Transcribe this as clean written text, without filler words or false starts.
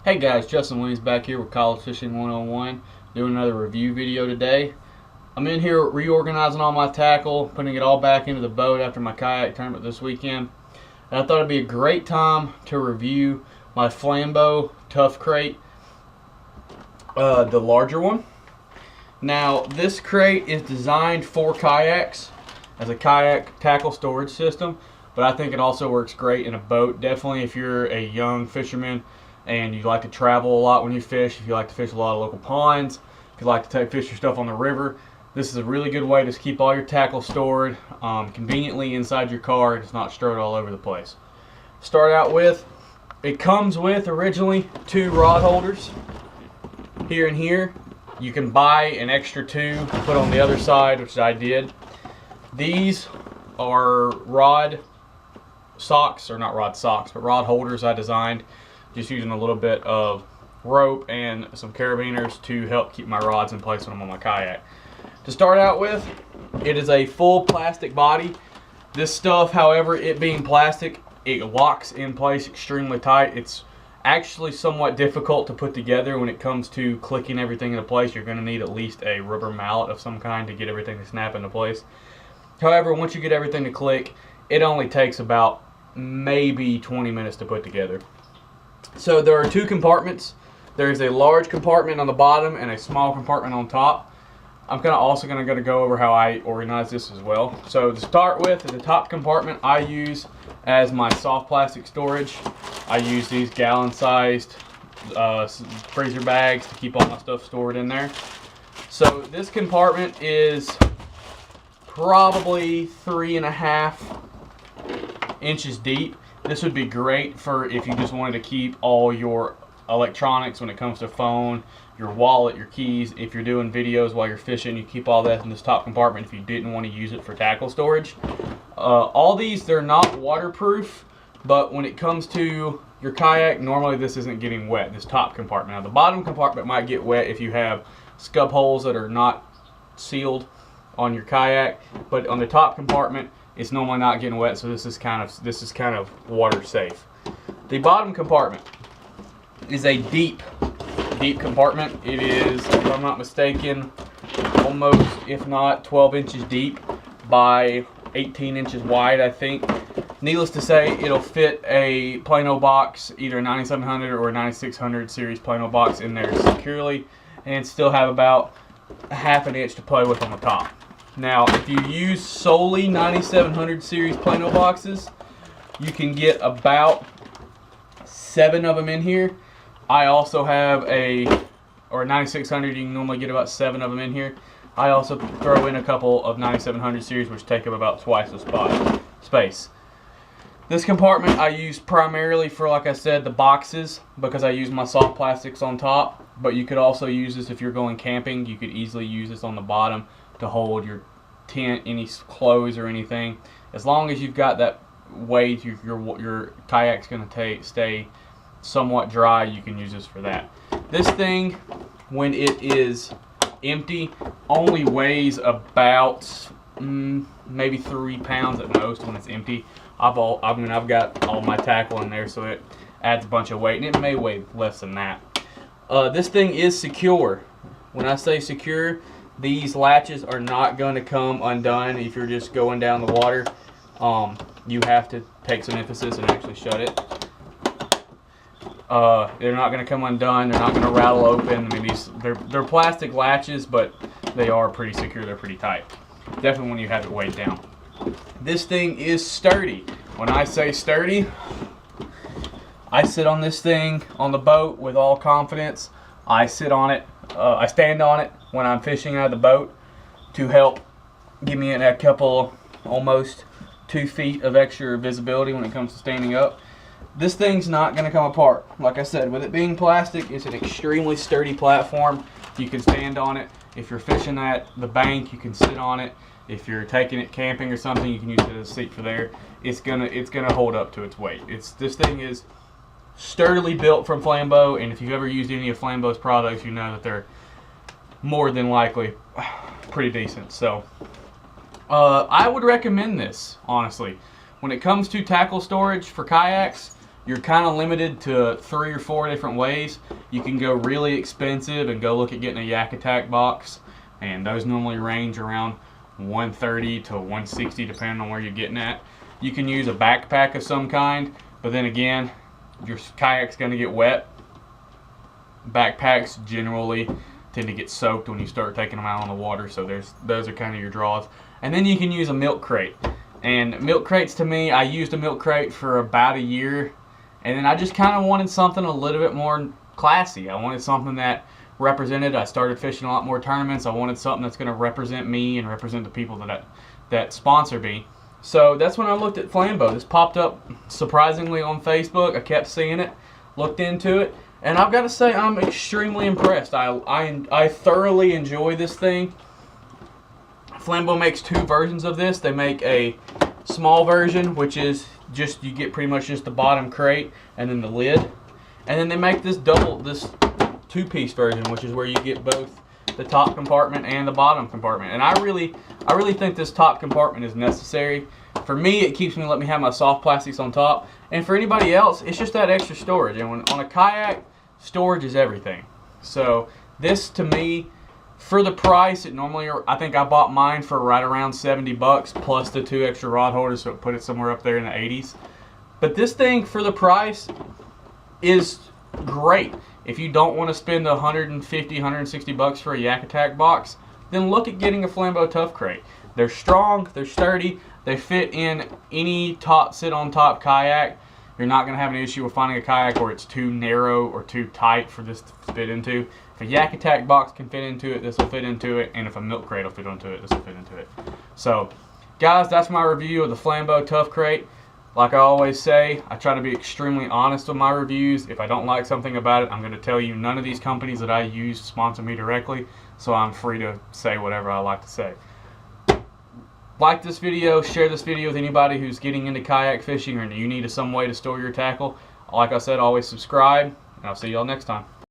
Hey guys, Justin Williams back here with College Fishing 101, doing another review video today. I'm in here reorganizing all my tackle, putting it all back into the boat after my kayak tournament this weekend. And I thought it'd be a great time to review my Flambeau Tuff Crate, the larger one. Now, this crate is designed for kayaks as a kayak tackle storage system, but I think it also works great in a boat. Definitely if you're a young fisherman and you like to travel a lot when you fish, if you like to fish a lot of local ponds, if you like to fish your stuff on the river, this is a really good way to keep all your tackle stored conveniently inside your car and it's not strewed all over the place. Start out with, it comes with originally 2 rod holders here and here. You can buy an extra 2 to put on the other side, which I did. These are rod socks, or not rod socks, but rod holders I designed, just using a little bit of rope and some carabiners to help keep my rods in place when I'm on my kayak. To start out with, it is a full plastic body. This stuff, however, it being plastic, it locks in place extremely tight. It's actually somewhat difficult to put together when it comes to clicking everything into place. You're going to need at least a rubber mallet of some kind to get everything to snap into place. However, once you get everything to click, it only takes about maybe 20 minutes to put together. So there are 2 compartments. There's a large compartment on the bottom and a small compartment on top. I'm also going to go over how I organize this as well. So to start with, the top compartment I use as my soft plastic storage. I use these gallon-sized freezer bags to keep all my stuff stored in there. So this compartment is probably 3.5 inches deep. This would be great for if you just wanted to keep all your electronics when it comes to phone, your wallet, your keys. If you're doing videos while you're fishing, you keep all that in this top compartment if you didn't want to use it for tackle storage. All these, they're not waterproof, but when it comes to your kayak, normally this isn't getting wet, this top compartment. Now the bottom compartment might get wet if you have scub holes that are not sealed on your kayak, but on the top compartment it's normally not getting wet, so this is kind of water safe. The bottom compartment is a deep compartment. It is, if I'm not mistaken, almost, if not 12 inches deep by 18 inches wide, I think. Needless to say, it'll fit a Plano box, either a 9700 or a 9600 series Plano box in there securely, and still have about a ½ inch to play with on the top. Now, if you use solely 9700 series Plano boxes, you can get about 7 of them in here. I also have or 9600, you can normally get about 7 of them in here. I also throw in a couple of 9700 series, which take up about twice the space. This compartment I use primarily for, like I said, the boxes, because I use my soft plastics on top. But you could also use this if you're going camping. You could easily use this on the bottom to hold your tent, any clothes or anything. As long as you've got that weight, your kayak's going to stay somewhat dry, you can use this for that. This thing, when it is empty, only weighs about maybe 3 pounds at most when it's empty. I've got all my tackle in there, so it adds a bunch of weight, and it may weigh less than that. This thing is secure. When I say secure, these latches are not going to come undone if you're just going down the water. You have to take some emphasis and actually shut it. They're not going to come undone. They're not going to rattle open. I mean, they're plastic latches, but they are pretty secure. They're pretty tight. Definitely when you have it weighed down. This thing is sturdy. When I say sturdy, I sit on this thing on the boat with all confidence. I sit on it. I stand on it when I'm fishing out of the boat to help give me a couple, almost 2 feet of extra visibility when it comes to standing up. This thing's not going to come apart. Like I said, with it being plastic, it's an extremely sturdy platform. You can stand on it. If you're fishing at the bank, you can sit on it. If you're taking it camping or something, you can use it as a seat for there. It's gonna hold up to its weight. This thing is sturdily built from Flambeau, and if you've ever used any of Flambeau's products, you know that they're more than likely pretty decent. So I would recommend this, honestly. When it comes to tackle storage for kayaks, you're kind of limited to 3 or 4 different ways. You can go really expensive and go look at getting a Yak Attack box, and those normally range around $130 to $160 depending on where you're getting at. You can use a backpack of some kind, but then again, your kayak's going to get wet. Backpacks generally tend to get soaked when you start taking them out on the water, so those are kind of your draws. And then you can use a milk crate. And milk crates, to me, I used a milk crate for about a year, and then I just kind of wanted something a little bit more classy. I wanted something that represented. I started fishing a lot more tournaments. I wanted something that's going to represent me and represent the people that sponsor me. So that's when I looked at Flambeau. This popped up surprisingly on Facebook. I kept seeing it, looked into it, and I've got to say I'm extremely impressed. I thoroughly enjoy this thing. Flambeau makes 2 versions of this. They make a small version, which is just, you get pretty much just the bottom crate and then the lid. And then they make this 2-piece version, which is where you get both the top compartment and the bottom compartment. And I really think this top compartment is necessary. For me, it keeps me, let me have my soft plastics on top. And for anybody else, it's just that extra storage. And when on a kayak, storage is everything. So this, to me, for the price, it normally, I think I bought mine for right around $70 plus the 2 extra rod holders, so it put it somewhere up there in the 80s. But this thing, for the price, is great. If you don't want to spend $150, $160 for a Yak Attack box, then look at getting a Flambeau Tuff Crate. They're strong, they're sturdy, they fit in any sit-on-top kayak. You're not going to have an issue with finding a kayak where it's too narrow or too tight for this to fit into. If a Yak Attack box can fit into it, this will fit into it. And if a milk crate will fit into it, this will fit into it. So, guys, that's my review of the Flambeau Tuff Crate. Like I always say, I try to be extremely honest with my reviews. If I don't like something about it, I'm going to tell you. None of these companies that I use sponsor me directly, so I'm free to say whatever I like to say. Like this video, share this video with anybody who's getting into kayak fishing or you need some way to store your tackle. Like I said, always subscribe, and I'll see y'all next time.